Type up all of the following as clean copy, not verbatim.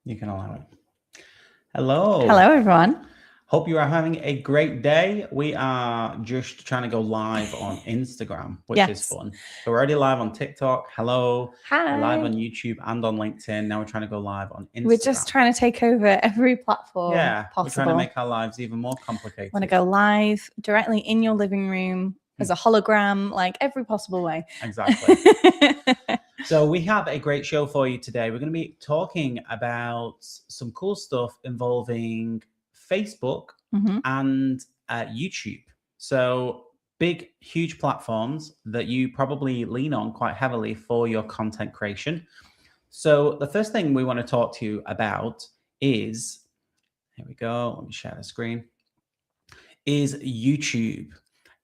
You can allow it. Hello. Hello, everyone. Hope you are having a great day. We are just trying to go live on Instagram, which is fun. So we're already live on TikTok. Hello. Hi. We're live on YouTube and on LinkedIn. Now we're trying to go live on Instagram. We're just trying to take over every platform possible. We're trying to make our lives even more complicated. Want to go live directly in your living room as a hologram, like every possible way. Exactly. So we have a great show for you today. We're going to be talking about some cool stuff involving Facebook and YouTube. So big, huge platforms that you probably lean on quite heavily for your content creation. So the first thing we want to talk to you about is, here we go, let me share the screen, is YouTube.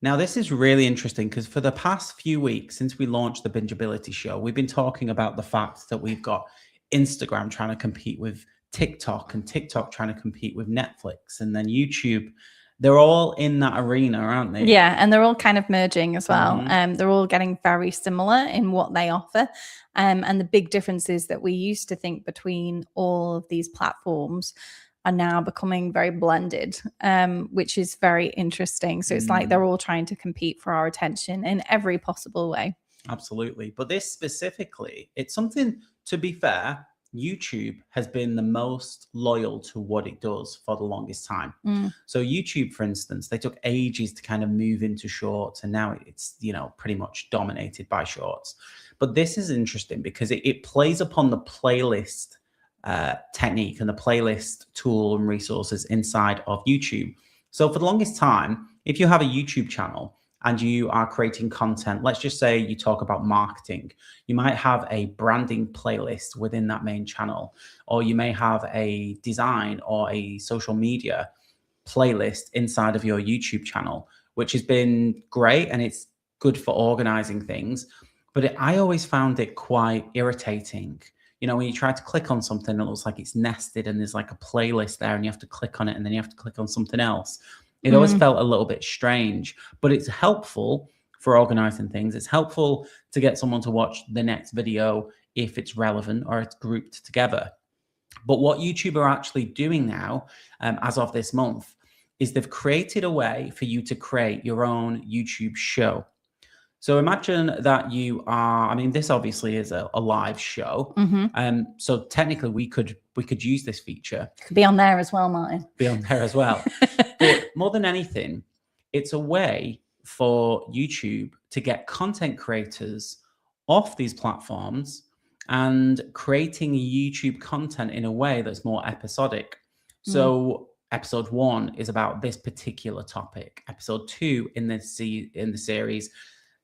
Now, this is really interesting because for the past few weeks since we launched the Bingeability Show, we've been talking about the fact that we've got Instagram trying to compete with TikTok and TikTok trying to compete with Netflix, and then YouTube. They're all in that arena, aren't they? Yeah, and they're all kind of merging as well. They're all getting very similar in what they offer. And the big difference is that we used to think between all of these platforms are now becoming very blended, which is very interesting. So it's like they're all trying to compete for our attention in every possible way. Absolutely. But this specifically, it's something, to be fair, YouTube has been the most loyal to what it does for the longest time. So YouTube, for instance, they took ages to kind of move into shorts, and now it's, pretty much dominated by shorts. But this is interesting because it plays upon the playlist technique and the playlist tool and resources inside of YouTube. So for the longest time, if you have a YouTube channel and you are creating content, let's just say you talk about marketing, you might have a branding playlist within that main channel, or you may have a design or a social media playlist inside of your YouTube channel, which has been great and it's good for organizing things. But I always found it quite irritating. When you try to click on something, it looks like it's nested and there's like a playlist there and you have to click on it and then you have to click on something else. It always felt a little bit strange, but it's helpful for organizing things. It's helpful to get someone to watch the next video if it's relevant or it's grouped together. But what YouTube are actually doing now, as of this month, is they've created a way for you to create your own YouTube show. So imagine that you are, this obviously is a live show. So technically we could use this feature. Could be on there as well, Martin. Be on there as well. But more than anything, it's a way for YouTube to get content creators off these platforms and creating YouTube content in a way that's more episodic. So episode 1 is about this particular topic. Episode 2 in the series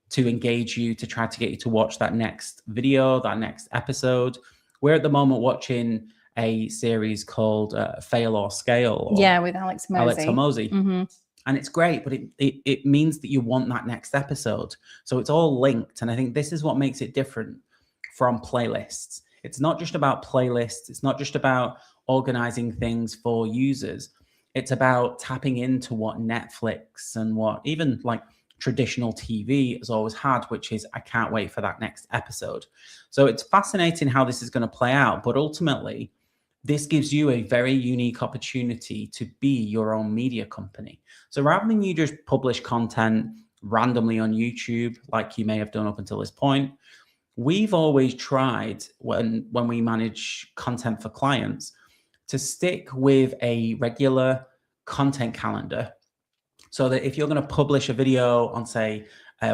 to engage you, to try to get you to watch that next video, that next episode. We're at the moment watching a series called Fail or Scale. With Alex Hormozi. And it's great, but it means that you want that next episode. So it's all linked. And I think this is what makes it different from playlists. It's not just about playlists. It's not just about organizing things for users. It's about tapping into what Netflix and what even like traditional TV has always had, which is, I can't wait for that next episode. So it's fascinating how this is going to play out. But ultimately, this gives you a very unique opportunity to be your own media company. So rather than you just publish content randomly on YouTube, like you may have done up until this point, we've always tried when we manage content for clients to stick with a regular content calendar. So that if you're going to publish a video on, say,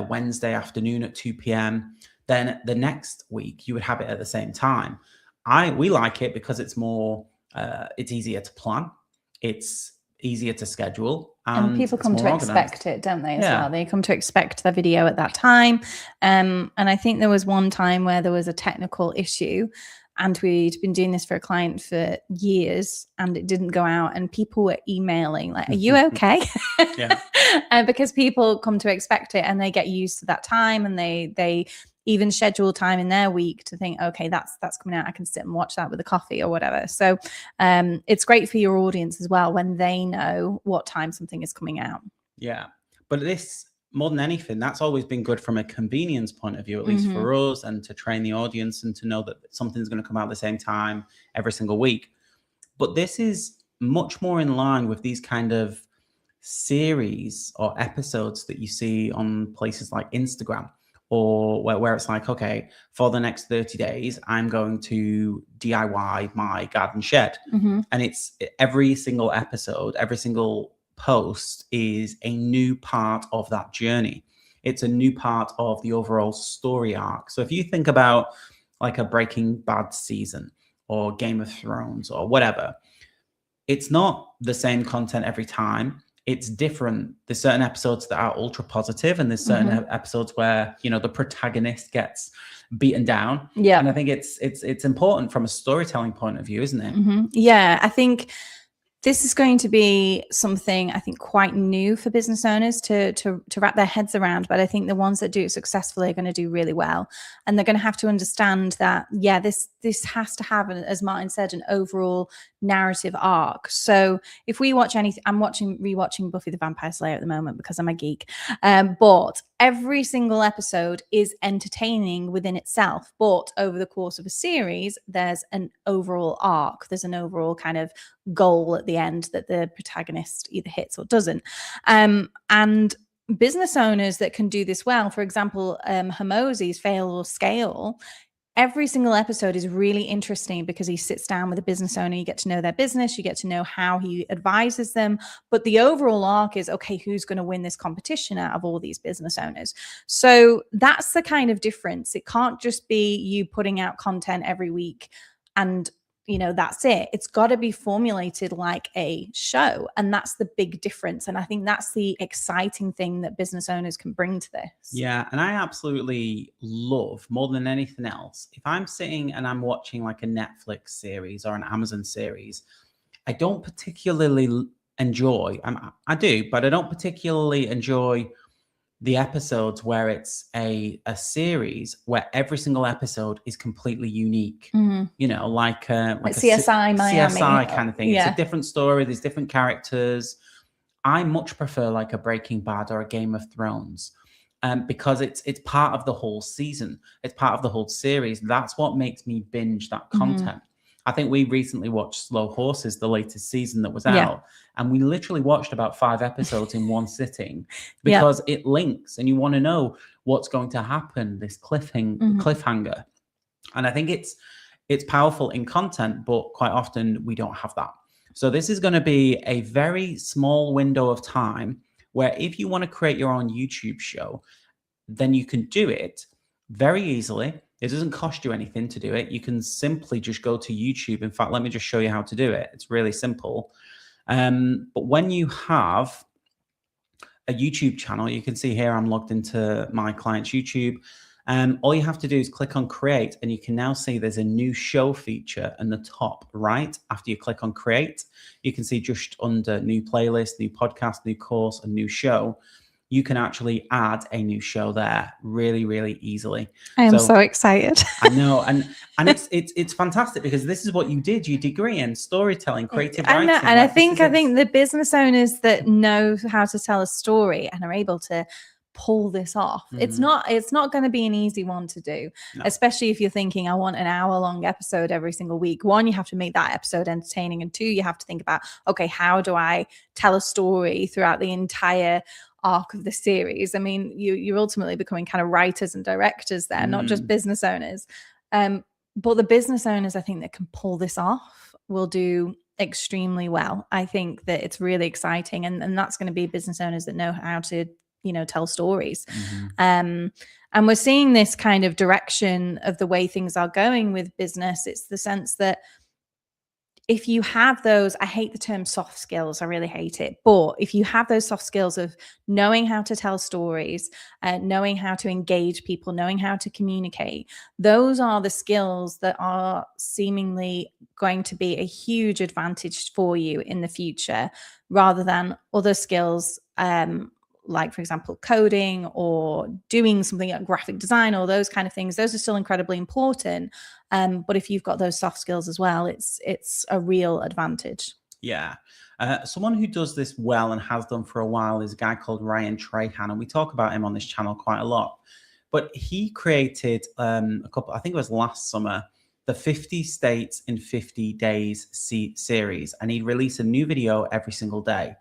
Wednesday afternoon at 2 p.m., then the next week you would have it at the same time. We like it because it's more, it's easier to plan, it's easier to schedule, and people come to expect it, don't they? As well, they come to expect the video at that time. And I think there was one time where there was a technical issue. And we'd been doing this for a client for years and it didn't go out, and people were emailing like, are you okay? Because people come to expect it and they get used to that time, and they even schedule time in their week to think, okay, that's coming out. I can sit and watch that with a coffee or whatever. So it's great for your audience as well when they know what time something is coming out. Yeah. But this, more than anything, that's always been good from a convenience point of view, at least for us, and to train the audience and to know that something's going to come out at the same time every single week. But this is much more in line with these kind of series or episodes that you see on places like Instagram, or where it's like, okay, for the next 30 days, I'm going to DIY my garden shed. And it's every single episode, every single post is a new part of that journey. It's a new part of the overall story arc. So if you think about like a Breaking Bad season or Game of Thrones or whatever, it's not the same content every time. It's different. There's certain episodes that are ultra positive, and there's certain episodes where, you know, the protagonist gets beaten down. Yeah. And I think it's important from a storytelling point of view, isn't it? Yeah, I think this is going to be something, I think, quite new for business owners to wrap their heads around. But I think the ones that do it successfully are going to do really well. And they're going to have to understand that, yeah, this has to have, as Martin said, an overall narrative arc. So if we watch anything, I'm rewatching Buffy the Vampire Slayer at the moment because I'm a geek. But every single episode is entertaining within itself. But over the course of a series, there's an overall arc. There's an overall kind of goal at the end that the protagonist either hits or doesn't. And business owners that can do this well, for example, Hormozi's Fail or Scale, every single episode is really interesting because he sits down with a business owner. You get to know their business. You get to know how he advises them. But the overall arc is, okay, who's going to win this competition out of all these business owners? So that's the kind of difference. It can't just be you putting out content every week and, you know, that's it. It's got to be formulated like a show. And that's the big difference. And I think that's the exciting thing that business owners can bring to this. Yeah. And I absolutely love, more than anything else, if I'm sitting and I'm watching like a Netflix series or an Amazon series, I don't particularly enjoy, I do, but I don't particularly enjoy the episodes where it's a series where every single episode is completely unique, you know, like a CSI Miami. CSI kind of thing. Yeah. It's a different story. There's different characters. I much prefer like a Breaking Bad or a Game of Thrones, because it's part of the whole season. It's part of the whole series. That's what makes me binge that content. I think we recently watched Slow Horses, the latest season that was out, and we literally watched about 5 episodes in one sitting because it links and you want to know what's going to happen, this cliffhanger. And I think it's powerful in content, but quite often we don't have that. So this is going to be a very small window of time where if you want to create your own YouTube show, then you can do it very easily. It doesn't cost you anything to do it. You can simply just go to YouTube. In fact, let me just show you how to do it. It's really simple. But when you have a YouTube channel, you can see here I'm logged into my client's YouTube. All you have to do is click on create, and you can now see there's a new show feature in the top right. After you click on create, you can see just under new playlist, new podcast, new course, and new show. You can actually add a new show there really, really easily. I am so excited. I know. And it's fantastic because this is what you did. You degree in storytelling, creative writing. And I think the business owners that know how to tell a story and are able to pull this off, it's not going to be an easy one to do, especially if you're thinking, I want an hour-long episode every single week. One, you have to make that episode entertaining, and 2, you have to think about, okay, how do I tell a story throughout the entire arc of the series? I mean, you're ultimately becoming kind of writers and directors there, not just business owners. But the business owners, I think, that can pull this off will do extremely well. I think that it's really exciting, and that's going to be business owners that know how to, you know, tell stories. And we're seeing this kind of direction of the way things are going with business. It's the sense that if you have those, I hate the term soft skills, I really hate it. But if you have those soft skills of knowing how to tell stories, knowing how to engage people, knowing how to communicate, those are the skills that are seemingly going to be a huge advantage for you in the future, rather than other skills, like, for example, coding or doing something like graphic design or those kind of things. Those are still incredibly important. But if you've got those soft skills as well, it's a real advantage. Yeah. Someone who does this well and has done for a while is a guy called Ryan Trahan, and we talk about him on this channel quite a lot. But he created a couple, I think it was last summer, the 50 States in 50 Days series, and he'd release a new video every single day.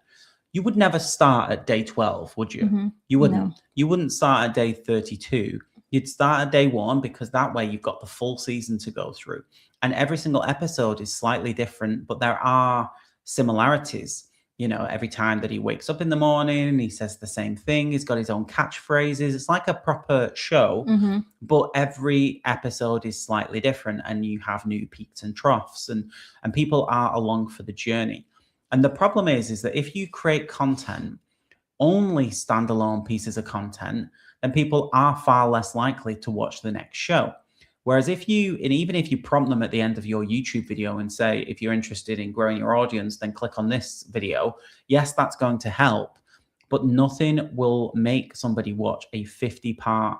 You would never start at day 12, would you? You wouldn't. No. You wouldn't start at day 32. You'd start at day 1, because that way you've got the full season to go through. And every single episode is slightly different, but there are similarities. You know, every time that he wakes up in the morning, he says the same thing. He's got his own catchphrases. It's like a proper show, but every episode is slightly different, and you have new peaks and troughs, and people are along for the journey. And the problem is that if you create content, only standalone pieces of content, then people are far less likely to watch the next show. Whereas even if you prompt them at the end of your YouTube video and say, if you're interested in growing your audience, then click on this video. Yes, that's going to help, but nothing will make somebody watch a 50-part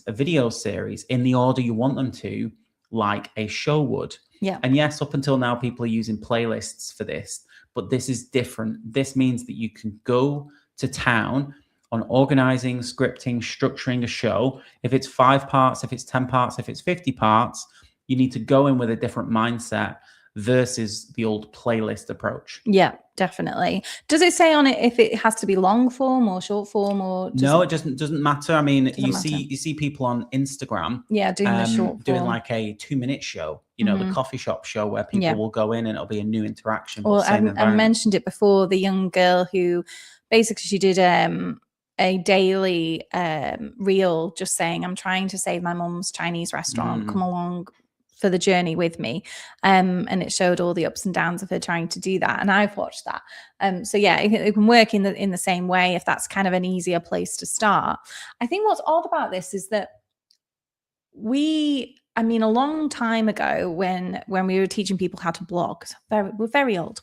video series in the order you want them to, like a show would. Yeah. And yes, up until now, people are using playlists for this, but this is different. This means that you can go to town on organizing, scripting, structuring a show. If it's 5 parts, if it's 10 parts, if it's 50 parts, you need to go in with a different mindset versus the old playlist approach. Yeah, definitely. Does it say on it if it has to be long form or short form, or no? It doesn't matter. I mean, you see people on Instagram, doing the short form, doing like a 2-minute show. You know, the coffee shop show where people will go in and it'll be a new interaction. Well, I mentioned it before. The young girl who basically she did a daily reel just saying, I'm trying to save my mum's Chinese restaurant. Come along for the journey with me. And it showed all the ups and downs of her trying to do that. And I've watched that. So yeah, it can work in the same way if that's kind of an easier place to start. I think what's odd about this is that a long time ago when we were teaching people how to blog, we're very old,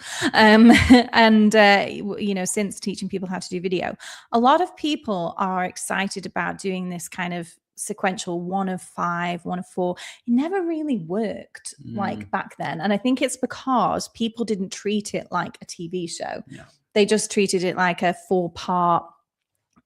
since teaching people how to do video, a lot of people are excited about doing this kind of sequential 1 of 5, 1 of 4. It never really worked like back then. And I think it's because people didn't treat it like a TV show. Yeah. They just treated it like a 4-part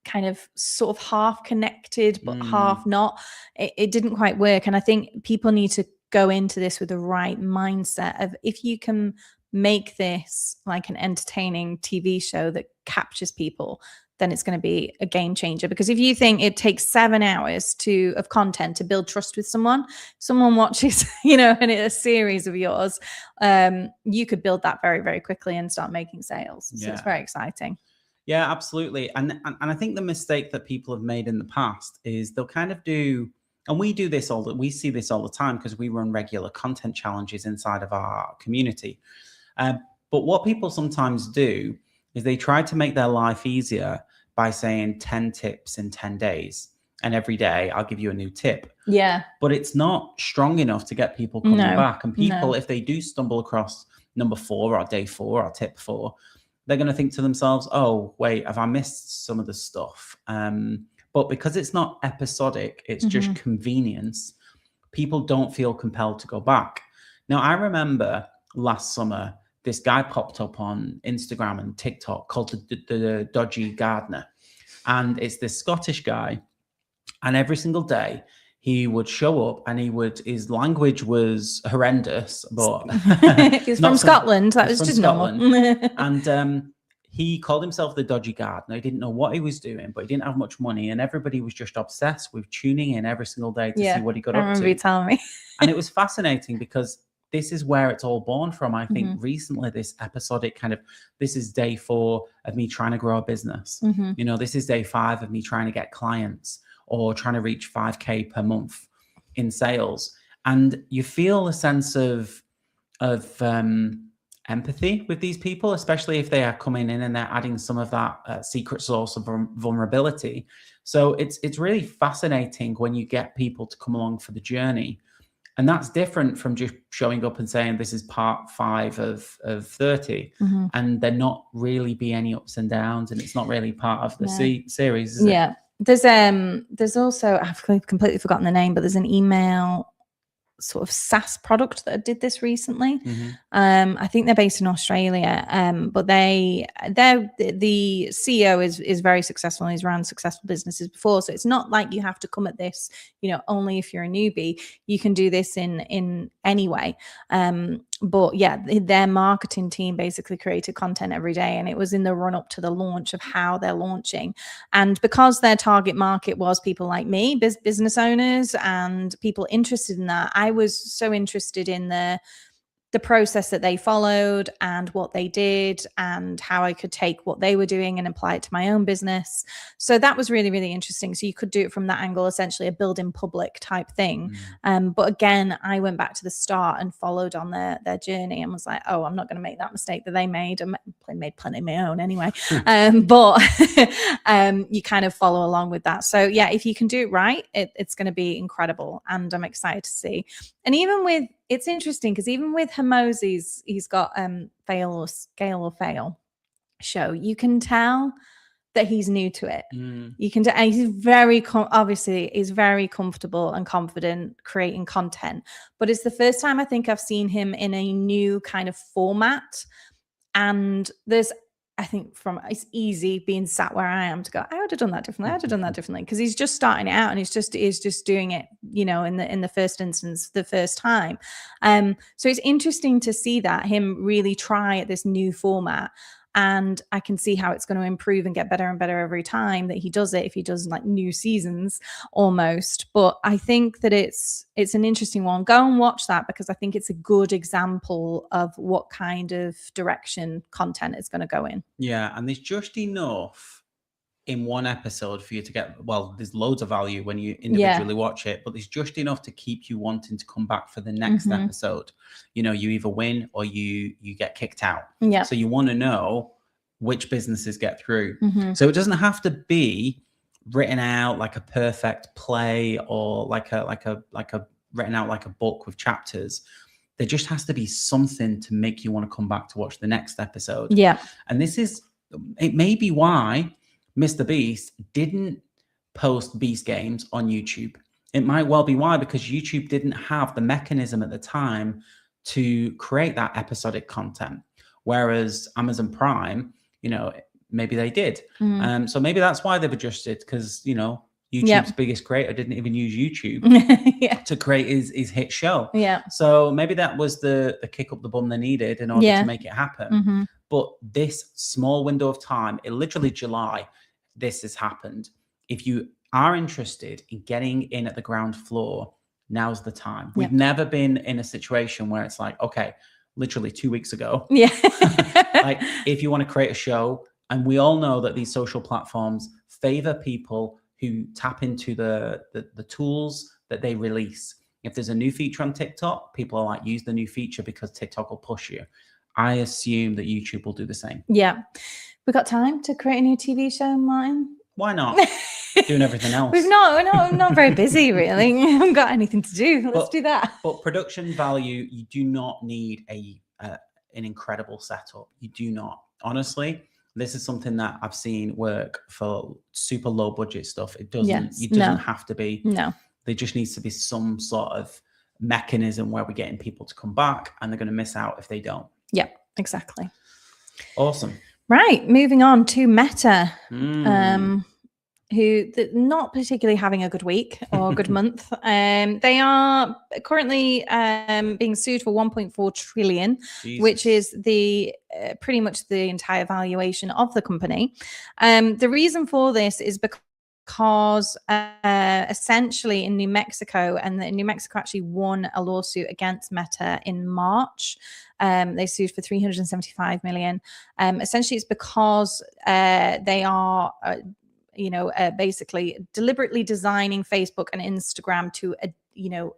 kind of sort of half connected but half not. It didn't quite work. And I think people need to go into this with the right mindset of, if you can make this like an entertaining TV show that captures people, then it's going to be a game changer. Because if you think it takes 7 hours of content to build trust with someone watches, a series of yours, you could build that very, very quickly and start making sales. So it's very exciting. Yeah, absolutely. And I think the mistake that people have made in the past is they'll kind of do, and we see this all the time because we run regular content challenges inside of our community. But what people sometimes do is they try to make their life easier by saying 10 tips in 10 days. And every day I'll give you a new tip. Yeah. But it's not strong enough to get people coming back. And people, if they do stumble across number 4 or day 4 or tip 4, they're going to think to themselves, oh, wait, have I missed some of the stuff? But because it's not episodic, it's just convenience, people don't feel compelled to go back. Now, I remember last summer, this guy popped up on Instagram and TikTok called the Dodgy Gardener. And it's this Scottish guy. And every single day he would show up and his language was horrendous, but he's from Scotland. That was just normal. And he called himself the Dodgy Gardener. He didn't know what he was doing, but he didn't have much money. And everybody was just obsessed with tuning in every single day to see what he got up to. I remember you telling me. And it was fascinating because this is where it's all born from. I think recently this episodic kind of, this is day 4 of me trying to grow a business. This is day 5 of me trying to get clients or trying to reach 5K per month in sales. And you feel a sense of empathy with these people, especially if they are coming in and they're adding some of that secret sauce of vulnerability. So it's really fascinating when you get people to come along for the journey. And that's different from just showing up and saying, this is part 5 of 30. And there not really be any ups and downs. And it's not really part of the series, is it? There's also, I've completely forgotten the name, but there's an email sort of SaaS product that did this recently. Mm-hmm. I think they're based in Australia, but the CEO is very successful, and he's run successful businesses before. So it's not like you have to come at this, only if you're a newbie. You can do this in any way. But yeah, their marketing team basically created content every day, and it was in the run up to the launch of how they're launching. And because their target market was people like me, business owners and people interested in that, I was so interested in the process that they followed and what they did and how I could take what they were doing and apply it to my own business. So that was really, really interesting. So you could do it from that angle, essentially a build in public type thing. But again, I went back to the start and followed on their journey and was like, oh, I'm not going to make that mistake that they made. I made plenty of my own anyway. But you kind of follow along with that. So yeah, if you can do it right, it's going to be incredible. And I'm excited to see. And even with, it's interesting because even with Hormozi's, he's got fail or scale or fail show. You can tell that he's new to it. You can tell, and he's obviously he's very comfortable and confident creating content. But it's the first time I think I've seen him in a new kind of format. And I think it's easy being sat where I am to go, I would have done that differently. Because he's just starting it out and he's just doing it, in the first instance, the first time. So it's interesting to see that him really try at this new format. And I can see how it's going to improve and get better and better every time that he does it, if he does like new seasons almost. But I think that it's an interesting one. Go and watch that, because I think it's a good example of what kind of direction content is going to go in. Yeah, and there's just enough in one episode for you to get, there's loads of value when you individually watch it, but there's just enough to keep you wanting to come back for the next episode. You either win or you get kicked out. Yeah. So you want to know which businesses get through. So it doesn't have to be written out like a perfect play or like a written out like a book with chapters. There just has to be something to make you want to come back to watch the next episode. Yeah. And it may be why Mr. Beast didn't post Beast Games on YouTube. It might well be why, because YouTube didn't have the mechanism at the time to create that episodic content. Whereas Amazon Prime, maybe they did. So maybe that's why they've adjusted, because, YouTube's biggest creator didn't even use YouTube to create his hit show. Yeah. So maybe that was the kick up the bum they needed in order to make it happen. But this small window of time, literally July, this has happened. If you are interested in getting in at the ground floor, now's the time. We've never been in a situation where it's like, okay, literally 2 weeks ago. Like, if you want to create a show, and we all know that these social platforms favor people who tap into the tools that they release. If there's a new feature on TikTok, people are like, use the new feature because TikTok will push you. I assume that YouTube will do the same. Yeah. We got time to create a new TV show, Martin? Why not? Doing everything else. We're not very busy, really. We haven't got anything to do. Let's do that. But production value, you do not need an incredible setup. You do not. Honestly, this is something that I've seen work for super low budget stuff. It doesn't have to be. No. There just needs to be some sort of mechanism where we're getting people to come back, and they're going to miss out if they don't. Yeah, exactly. Awesome. Right, moving on to Meta, who not particularly having a good week or a good month. They are currently being sued for 1.4 trillion, which is the pretty much the entire valuation of the company. The reason for this is because essentially in New Mexico, and New Mexico actually won a lawsuit against Meta in March. They sued for 375 million. Essentially, it's because they are, basically deliberately designing Facebook and Instagram to,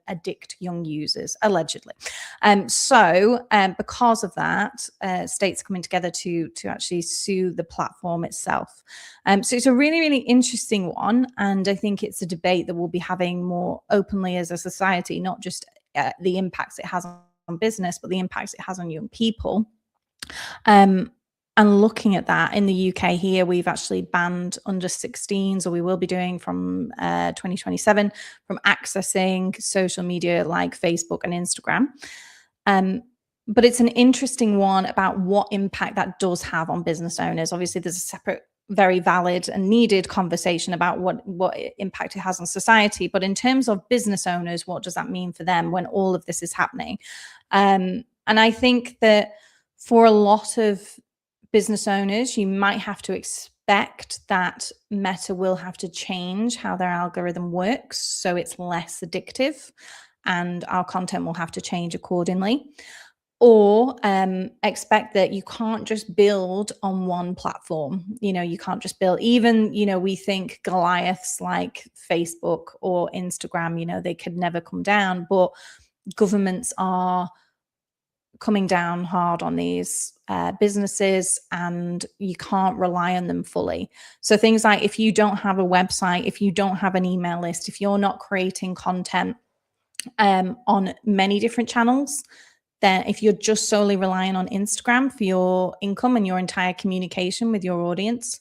addict young users, allegedly. Because of that, states coming together to actually sue the platform itself. So it's a really, really interesting one. And I think it's a debate that we'll be having more openly as a society, not just the impacts it has on business, but the impacts it has on young people. And looking at that in the UK here, we've actually banned under 16s, or we will be doing from 2027, from accessing social media like Facebook and Instagram. But it's an interesting one about what impact that does have on business owners. Obviously, there's a separate, very valid and needed conversation about what impact it has on society. But in terms of business owners, what does that mean for them when all of this is happening? And I think that for a lot of business owners, you might have to expect that Meta will have to change how their algorithm works so it's less addictive, and our content will have to change accordingly. Or expect that you can't just build on one platform. You can't just build, even, we think Goliaths like Facebook or Instagram, they could never come down, but governments are coming down hard on these businesses, and you can't rely on them fully. So things like, if you don't have a website, if you don't have an email list, if you're not creating content on many different channels, then if you're just solely relying on Instagram for your income and your entire communication with your audience,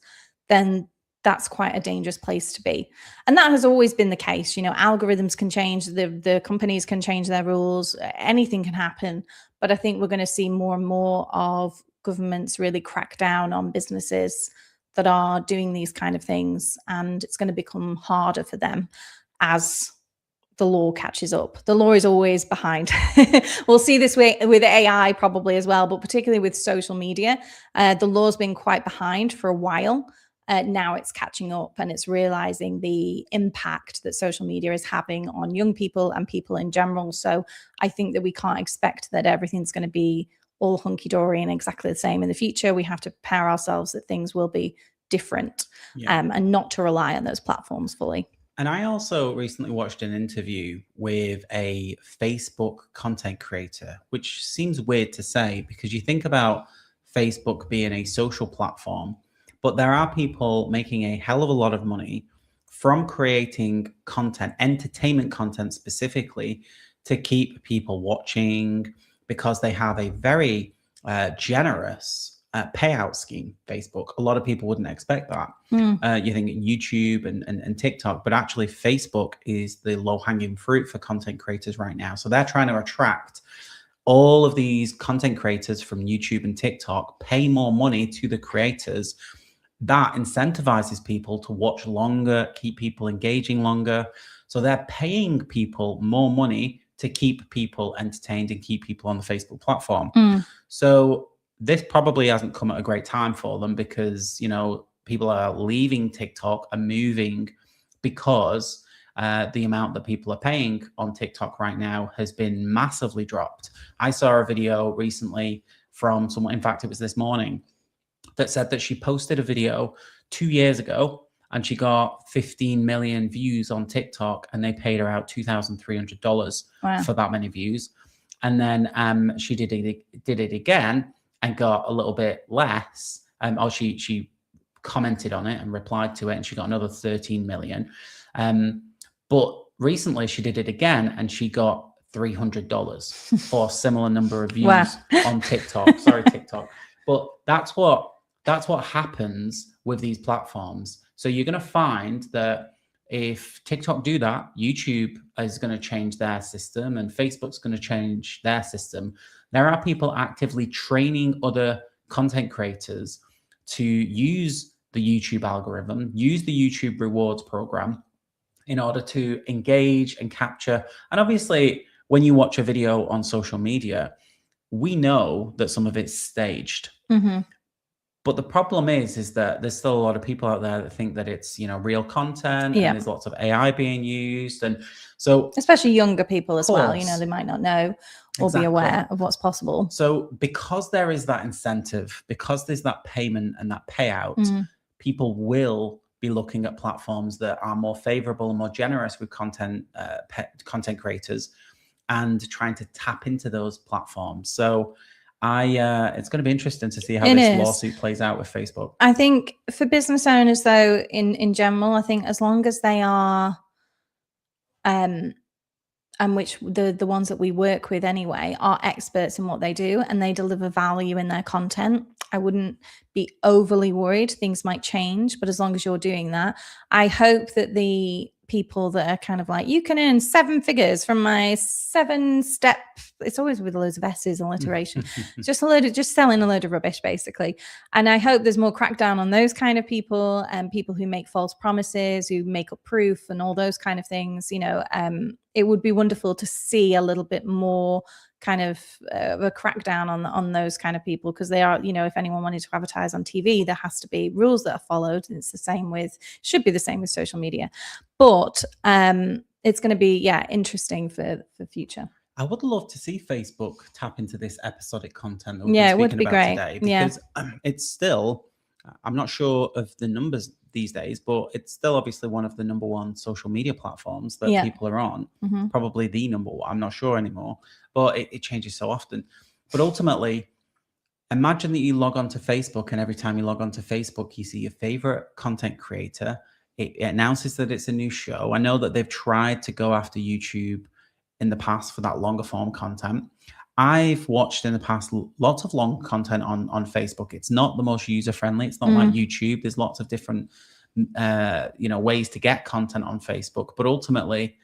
then that's quite a dangerous place to be. And that has always been the case. Algorithms can change, the companies can change their rules, anything can happen. But I think we're going to see more and more of governments really crack down on businesses that are doing these kind of things. And it's going to become harder for them as the law catches up. The law is always behind. We'll see this with AI probably as well, but particularly with social media, the law's been quite behind for a while. Now it's catching up, and it's realizing the impact that social media is having on young people and people in general. So I think that we can't expect that everything's going to be all hunky-dory and exactly the same in the future. We have to prepare ourselves that things will be different, and not to rely on those platforms fully. And I also recently watched an interview with a Facebook content creator, which seems weird to say because you think about Facebook being a social platform, but there are people making a hell of a lot of money from creating content, entertainment content specifically, to keep people watching, because they have a very generous payout scheme. Facebook, a lot of people wouldn't expect that. You think YouTube and TikTok, but actually Facebook is the low-hanging fruit for content creators right now. So they're trying to attract all of these content creators from YouTube and TikTok, pay more money to the creators. That incentivizes people to watch longer, keep people engaging longer. So they're paying people more money to keep people entertained and keep people on the Facebook platform. So this probably hasn't come at a great time for them, because, people are leaving TikTok and moving because the amount that people are paying on TikTok right now has been massively dropped. I saw a video recently from someone, in fact, it was this morning, that said that she posted a video 2 years ago and she got 15 million views on TikTok, and they paid her out $2,300 for that many views. And then she did it again and got a little bit less. She commented on it and replied to it, and she got another 13 million. But recently she did it again and she got $300 for a similar number of views on TikTok. Sorry, TikTok. But that's what happens with these platforms. So you're going to find that if TikTok do that, YouTube is going to change their system and Facebook's going to change their system. There are people actively training other content creators to use the YouTube algorithm, use the YouTube rewards program in order to engage and capture. And obviously, when you watch a video on social media, we know that some of it's staged. But the problem is that there's still a lot of people out there that think that it's, real content, and there's lots of AI being used. And so, especially younger people as well, they might not know or be aware of what's possible. So because there is that incentive, because there's that payment and that payout, people will be looking at platforms that are more favorable and more generous with content creators, and trying to tap into those platforms. So it's going to be interesting to see how this lawsuit plays out with Facebook. I think for business owners, though, in general, I think as long as they are and which the ones that we work with anyway are experts in what they do, and they deliver value in their content. I wouldn't be overly worried. Things might change, but as long as you're doing that, I hope that the people that are kind of like, you can earn 7 figures from my 7-step, it's always with loads of S's and alliteration, just selling a load of rubbish basically. And I hope there's more crackdown on those kind of people, and people who make false promises, who make up proof and all those kind of things. It would be wonderful to see a little bit more kind of a crackdown on those kind of people, because they are, if anyone wanted to advertise on TV, there has to be rules that are followed. And it's should be the same with social media. But it's going to be, interesting for future. I would love to see Facebook tap into this episodic content that it would be great today, because it's still, I'm not sure of the numbers these days, but it's still obviously one of the number one social media platforms that people are on. Probably the number one. I'm not sure anymore, but it changes so often. But ultimately, imagine that you log on to Facebook, and every time you log on to Facebook, you see your favorite content creator. It announces that it's a new show. I know that they've tried to go after YouTube in the past for that longer form content. I've watched in the past lots of long content on Facebook. It's not the most user friendly. It's not like YouTube. There's lots of different ways to get content on Facebook, but ultimately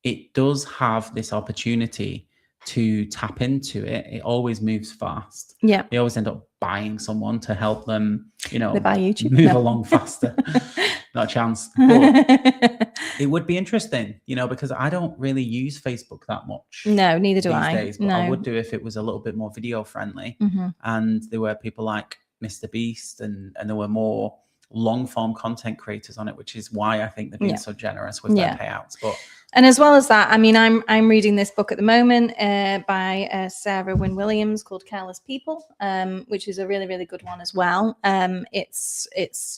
it does have this opportunity to tap into it. It always moves fast. They always end up buying someone to help them, they buy YouTube, move along faster. Not a chance. But it would be interesting, because I don't really use Facebook that much. No, neither do I. Days, but I would do if it was a little bit more video friendly. And there were people like Mr. Beast, and there were more long form content creators on it, which is why I think they're being so generous with their payouts. And as well as that, I mean, I'm reading this book at the moment by Sarah Wynne Williams called Careless People, which is a really, really good one as well. It's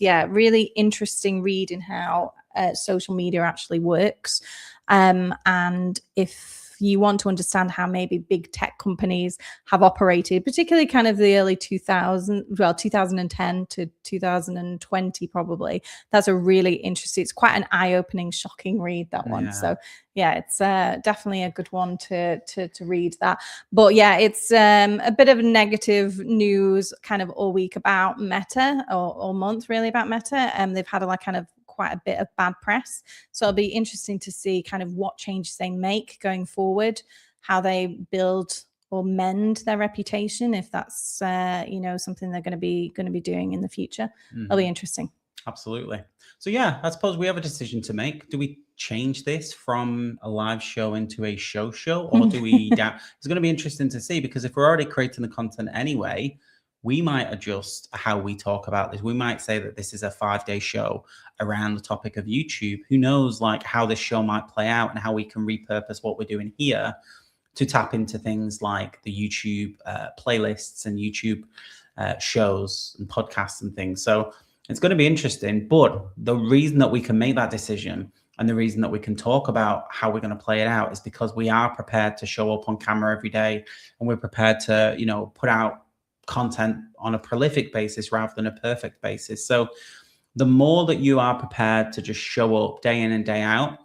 really interesting read in how social media actually works. And if you want to understand how maybe big tech companies have operated, particularly kind of the early 2010 to 2020, probably, that's a really interesting, it's quite an eye-opening, shocking read, that one. So it's definitely a good one to read that. But it's a bit of negative news kind of all week about Meta, or all month really about Meta. They've had quite a bit of bad press. So it'll be interesting to see kind of what changes they make going forward, how they build or mend their reputation, if that's something they're going to be doing in the future. It'll be interesting. Absolutely. So I suppose we have a decision to make. Do we change this from a live show into a show, or do we it's going to be interesting to see, because if we're already creating the content anyway, we might adjust how we talk about this. We might say that this is a 5-day show around the topic of YouTube. Who knows how this show might play out, and how we can repurpose what we're doing here to tap into things like the YouTube playlists and YouTube shows and podcasts and things. So it's going to be interesting. But the reason that we can make that decision, and the reason that we can talk about how we're going to play it out, is because we are prepared to show up on camera every day, and we're prepared to, put out content on a prolific basis rather than a perfect basis. So the more that you are prepared to just show up day in and day out,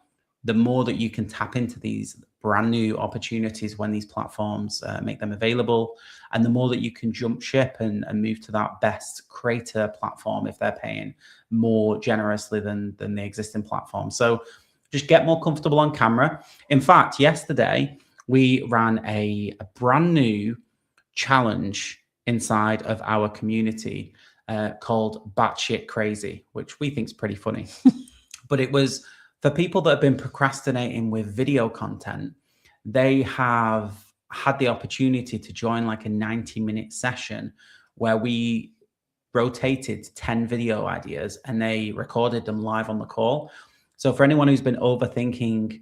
the more that you can tap into these brand new opportunities when these platforms make them available, and the more that you can jump ship and move to that best creator platform if they're paying more generously than the existing platform. So just get more comfortable on camera. In fact, yesterday we ran a brand new challenge inside of our community called Batshit Crazy, which we think is pretty funny. But it was for people that have been procrastinating with video content. They have had the opportunity to join like a 90-minute session where we rotated 10 video ideas and they recorded them live on the call. So for anyone who's been overthinking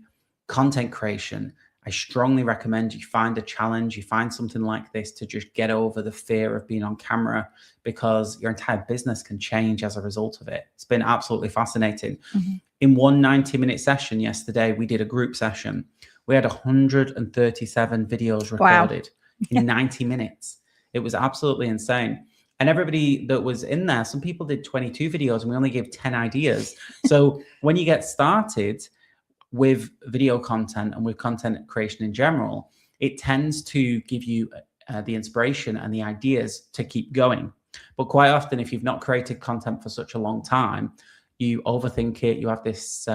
content creation, I strongly recommend you find a challenge, you find something like this to just get over the fear of being on camera, because your entire business can change as a result of it. It's been absolutely fascinating. In one 90-minute session yesterday, we did a group session. We had 137 videos recorded in 90 minutes. It was absolutely insane. And everybody that was in there, some people did 22 videos and we only gave 10 ideas. So when you get started, with video content and with content creation in general, it tends to give you the inspiration and the ideas to keep going. But quite often, if you've not created content for such a long time, you overthink it. You have this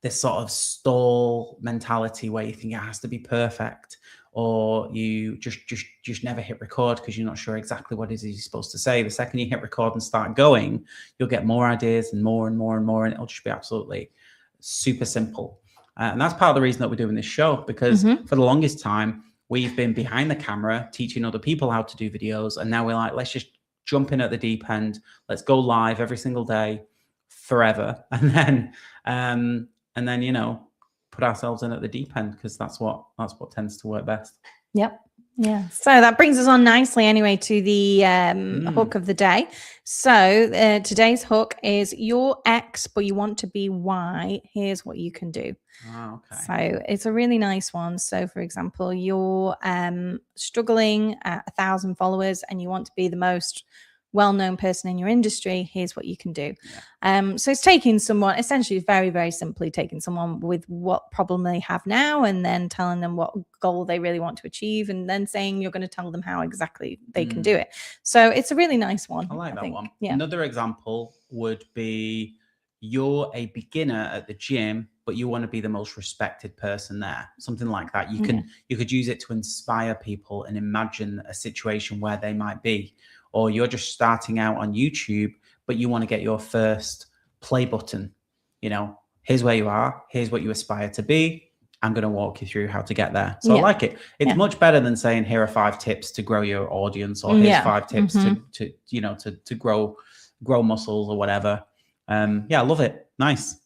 this sort of stall mentality where you think it has to be perfect, or you just never hit record because you're not sure exactly what it is you're supposed to say. The second you hit record and start going, you'll get more ideas and more and more and more, and it'll just be absolutely super simple. And that's part of the reason that we're doing this show, because for the longest time, we've been behind the camera teaching other people how to do videos. And now we're like, let's just jump in at the deep end. Let's go live every single day forever. And then, you know, put ourselves in at the deep end, because that's what tends to work best. Yep. Yeah. So that brings us on nicely anyway to the hook of the day. So today's hook is your X, but you want to be Y. Here's what you can do. Oh, okay. So it's a really nice one. So for example, you're struggling at 1,000 followers and you want to be the most well-known person in your industry. Here's what you can do. Yeah. So it's taking someone, essentially very, very simply taking someone with what problem they have now and then telling them what goal they really want to achieve, and then saying you're going to tell them how exactly they can do it. So it's a really nice one. I like that one. Yeah. Another example would be, you're a beginner at the gym, but you want to be the most respected person there. Something like that. You could use it to inspire people and imagine a situation where they might be. Or you're just starting out on YouTube, but you want to get your first play button. You know, here's where you are. Here's what you aspire to be. I'm going to walk you through how to get there. So I like it. It's much better than saying, here are 5 tips to grow your audience, or here's 5 tips to you know, to grow muscles or whatever. Yeah, I love it. Nice.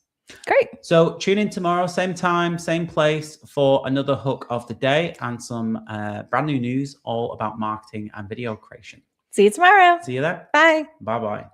Great. So tune in tomorrow, same time, same place, for another hook of the day and some brand new news all about marketing and video creation. See you tomorrow. See you there. Bye. Bye-bye.